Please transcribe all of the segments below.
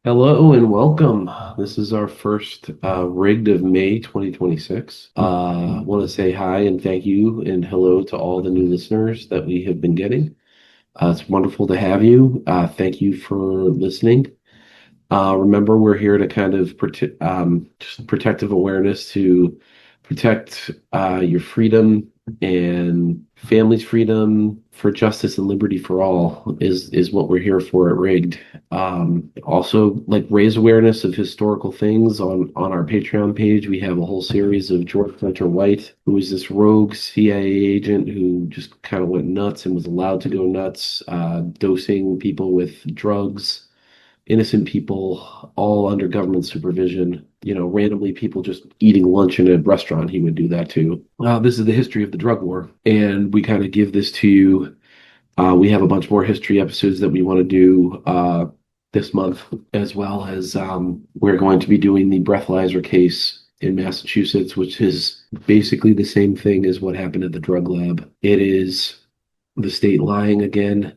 Hello and welcome. This is our first rigged of May 2026. I want to say hi and thank you and hello to all the new listeners that we have been getting. It's wonderful to have you. Thank you for listening. Remember, we're here to kind of just protective awareness to protect your freedom and family's freedom for justice and liberty for all is what we're here for at Rigged. Also, like raise awareness of historical things on our Patreon page. We have a whole series of George Hunter White, who was this rogue CIA agent who just kind of went nuts and was allowed to go nuts, dosing people with drugs, innocent people, all under government supervision. Randomly people just eating lunch in a restaurant, he would do that too. This is the history of the drug war, and we kind of give this to you. We have a bunch more history episodes that we want to do this month, as well as we're going to be doing the breathalyzer case in Massachusetts, which is basically the same thing as what happened at the drug lab. It is the state lying again.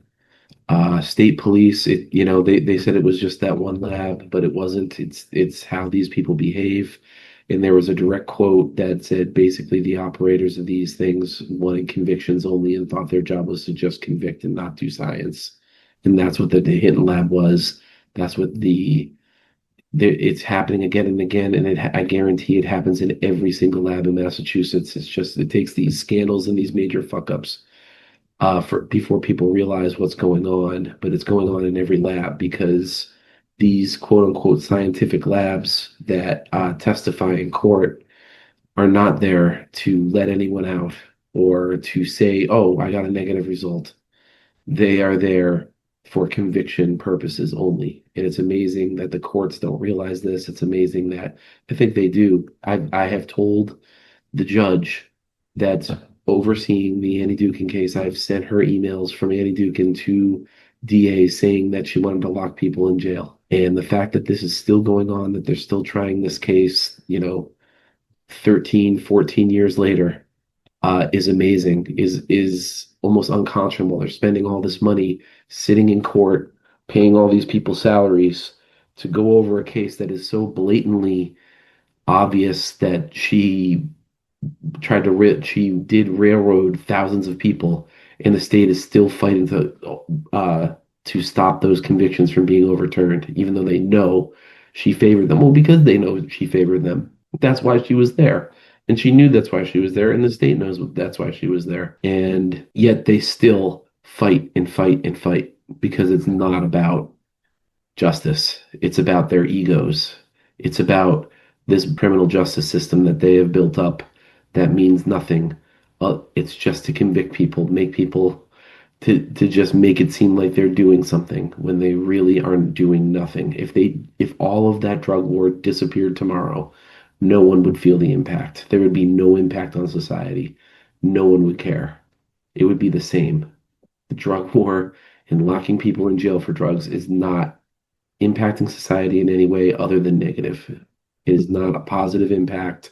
State police, they said it was just that one lab, but it wasn't. It's how these people behave. And there was a direct quote that said basically the operators of these things wanted convictions only and thought their job was to just convict and not do science. And that's what the hidden lab was. That's what it's happening again and again. And I guarantee it happens in every single lab in Massachusetts. It's just, it takes these scandals and these major fuck ups for before people realize what's going on, but it's going on in every lab because these quote unquote scientific labs that testify in court are not there to let anyone out or to say, oh, I got a negative result. They are there for conviction purposes only. And it's amazing that the courts don't realize this. It's amazing that I think they do. I have told the judge that's overseeing the Annie Dukin case. I've sent her emails from Annie Dukin to DA saying that she wanted to lock people in jail. And the fact that this is still going on, that they're still trying this case, 13, 14 years later, is amazing, is almost unconscionable. They're spending all this money sitting in court, paying all these people salaries to go over a case that is so blatantly obvious that she did railroad thousands of people, and the state is still fighting to stop those convictions from being overturned, even though they know she favored them. Well, because they know she favored them. That's why she was there. And she knew that's why she was there, and the state knows that's why she was there. And yet they still fight and fight and fight because it's not about justice. It's about their egos. It's about this criminal justice system that they have built up that means nothing. It's just to convict people, make people to just make it seem like they're doing something when they really aren't doing nothing. If all of that drug war disappeared tomorrow, no one would feel the impact. There would be no impact on society. No one would care. It would be the same. The drug war and locking people in jail for drugs is not impacting society in any way other than negative. It is not a positive impact.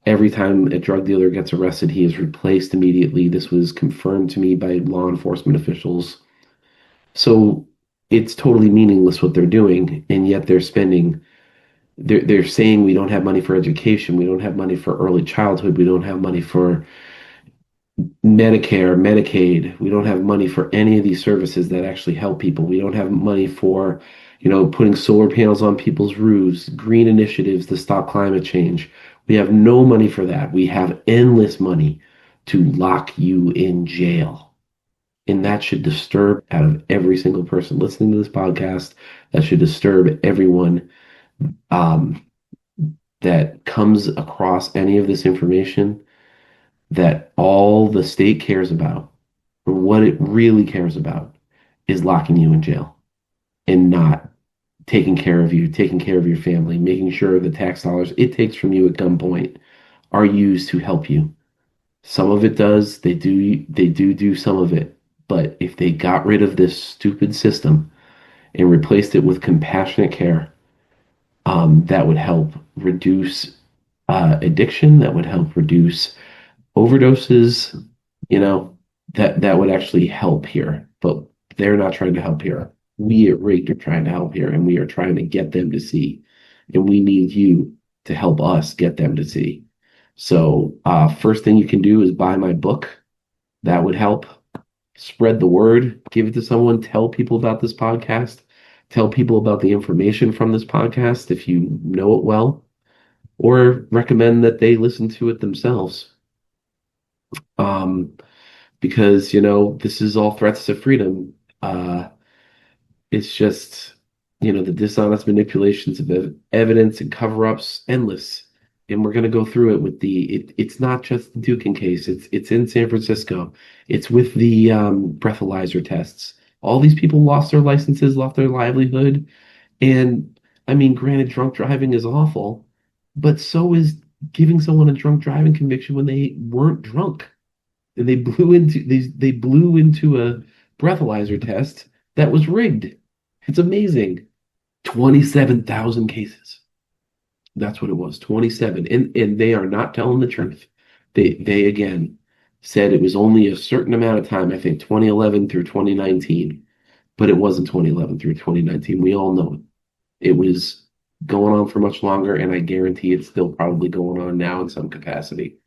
Every time a drug dealer gets arrested, he is replaced immediately. This was confirmed to me by law enforcement officials. So it's totally meaningless what they're doing, and yet they're saying we don't have money for education, we don't have money for early childhood, we don't have money for Medicare, Medicaid, we don't have money for any of these services that actually help people. We don't have money for, putting solar panels on people's roofs, green initiatives to stop climate change. We have no money for that. We have endless money to lock you in jail. And that should disturb out of every single person listening to this podcast. That should disturb everyone that comes across any of this information, that all the state cares about, or what it really cares about, is locking you in jail and not taking care of you, taking care of your family, making sure the tax dollars it takes from you at gunpoint are used to help you. Some of it does, they do some of it. But if they got rid of this stupid system and replaced it with compassionate care, that would help reduce addiction, that would help reduce overdoses, that would actually help here. But they're not trying to help here. we at Rigged are trying to help here, and we are trying to get them to see, and we need you to help us get them to see. So, first thing you can do is buy my book. That would help. Spread the word, give it to someone, tell people about this podcast, tell people about the information from this podcast if you know it well, or recommend that they listen to it themselves. Um, because, this is all threats to freedom. It's just, the dishonest manipulations of evidence and cover-ups, endless. And we're going to go through it with it's not just the Dukin case. It's in San Francisco. It's with the breathalyzer tests. All these people lost their licenses, lost their livelihood. And I mean, granted, drunk driving is awful, but so is giving someone a drunk driving conviction when they weren't drunk. And they blew into a breathalyzer test that was rigged. It's amazing. 27,000 cases. That's what it was, 27. And they are not telling the truth. They again said it was only a certain amount of time, I think 2011 through 2019, but it wasn't 2011 through 2019. We all know it. It was going on for much longer, and I guarantee it's still probably going on now in some capacity.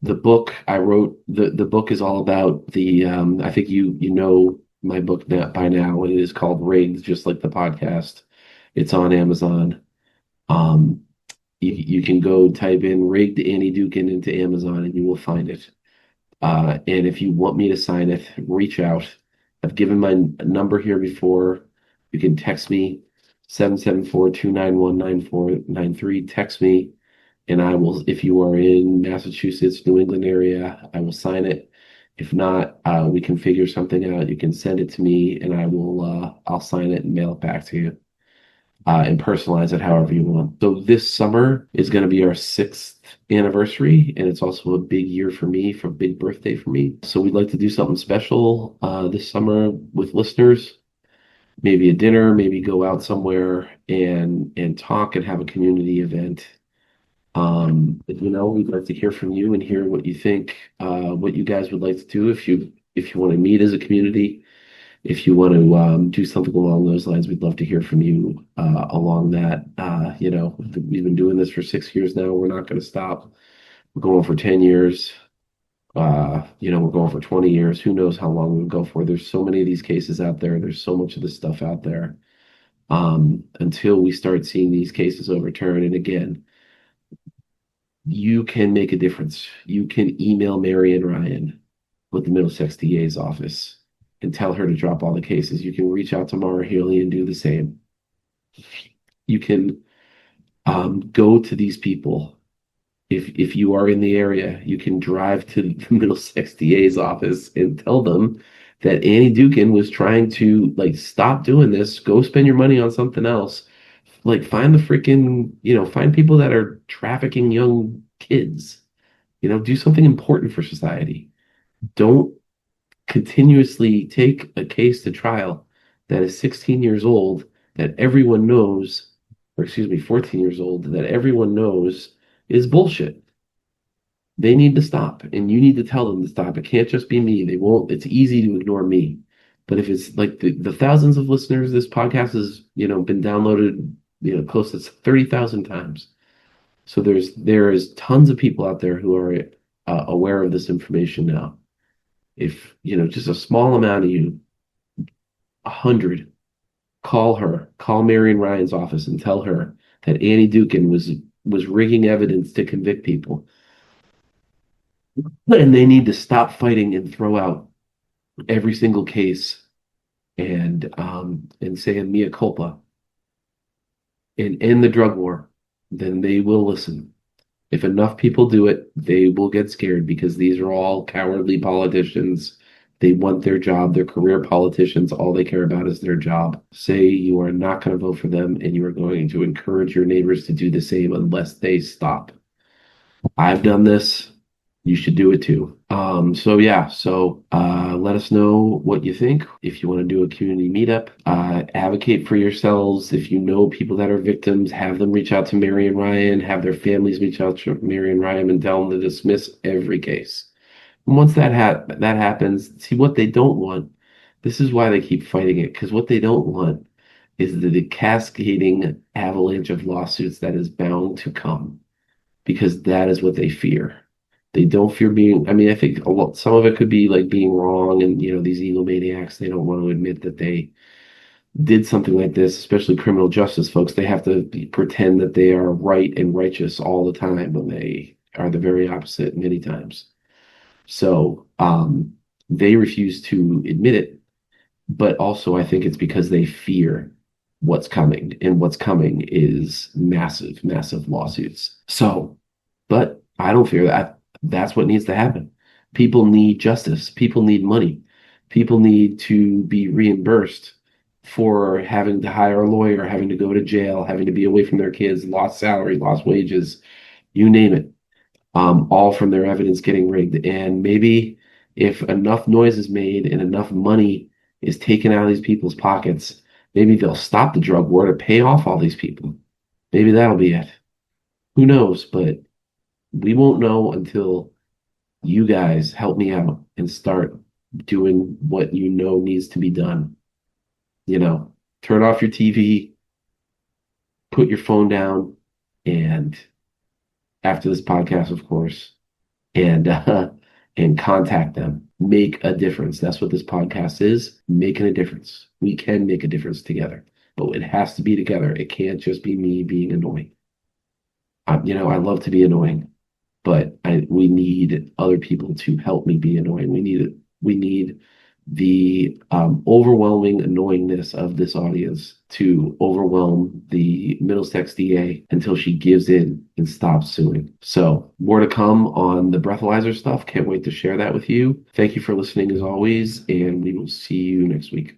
The book I wrote, the book is all about I think you know my book by now. It is called Rigged, just like the podcast. It's on Amazon. Um, you can go type in Rigged Annie Dukin into Amazon and you will find it. And if you want me to sign it, reach out. I've given my number here before. You can text me 774-291-9493. Text me, and I will, if you are in Massachusetts, New England area, I will sign it. If not, we can figure something out. You can send it to me, and I'll sign it and mail it back to you, and personalize it however you want. So this summer is going to be our 6th anniversary, and it's also a big year for me, for a big birthday for me. So we'd like to do something special this summer with listeners. Maybe a dinner, maybe go out somewhere and talk and have a community event. We'd like to hear from you and hear what you think, what you guys would like to do if you want to meet as a community. If you want to do something along those lines, we'd love to hear from you along that. We've been doing this for 6 years now. We're not going to stop. We're going for 10 years. We're going for 20 years. Who knows how long we'll go for? There's so many of these cases out there. There's so much of this stuff out there. Until we start seeing these cases overturned. And again, you can make a difference. You can email Marion Ryan with the Middlesex DA's office and tell her to drop all the cases. You can reach out to Mara Healy and do the same. You can go to these people. If you are in the area, you can drive to the Middlesex DA's office and tell them that Annie Dukin was trying to stop doing this. Go spend your money on something else. Find the freaking, find people that are trafficking young kids. Do something important for society. Don't continuously take a case to trial that is 16 years old that everyone knows, or excuse me, 14 years old that everyone knows is bullshit. They need to stop, and you need to tell them to stop. It can't just be me. They won't. It's easy to ignore me. But if it's like the thousands of listeners, this podcast has, been downloaded, close to 30,000 times. So there is tons of people out there who are aware of this information now. If, just a small amount of you, 100, call Marion Ryan's office and tell her that Annie Dukin was rigging evidence to convict people. And they need to stop fighting and throw out every single case and saying mea culpa and end the drug war. Then they will listen. If enough people do it, they will get scared because these are all cowardly politicians. They want their job. They're career politicians. All they care about is their job. Say you are not going to vote for them, and you are going to encourage your neighbors to do the same unless they stop. I've done this. You should do it too. So let us know what you think. If you want to do a community meetup, advocate for yourselves. If you know people that are victims, have them reach out to Marion Ryan, have their families reach out to Marion Ryan and tell them to dismiss every case. And once that happens, see what they don't want. This is why they keep fighting it, because what they don't want is the cascading avalanche of lawsuits that is bound to come, because that is what they fear. They don't fear being, I mean, I think some of it could be like being wrong, and these egomaniacs, they don't want to admit that they did something like this, especially criminal justice folks. They have to pretend that they are right and righteous all the time when they are the very opposite many times. So they refuse to admit it, but also I think it's because they fear what's coming, and what's coming is massive, massive lawsuits. So, but I don't fear that. That's what needs to happen. People need justice. People need money. People need to be reimbursed for having to hire a lawyer, having to go to jail, having to be away from their kids, lost salary, lost wages, you name it, all from their evidence getting rigged. And maybe if enough noise is made and enough money is taken out of these people's pockets, maybe they'll stop the drug war to pay off all these people. Maybe that'll be it. Who knows? But we won't know until you guys help me out and start doing what needs to be done. Turn off your TV, put your phone down, and after this podcast, of course, and and contact them. Make a difference. That's what this podcast is, making a difference. We can make a difference together, but it has to be together. It can't just be me being annoying. I love to be annoying, but we need other people to help me be annoying. We need the overwhelming annoyingness of this audience to overwhelm the Middlesex DA until she gives in and stops suing. So more to come on the breathalyzer stuff. Can't wait to share that with you. Thank you for listening as always, and we will see you next week.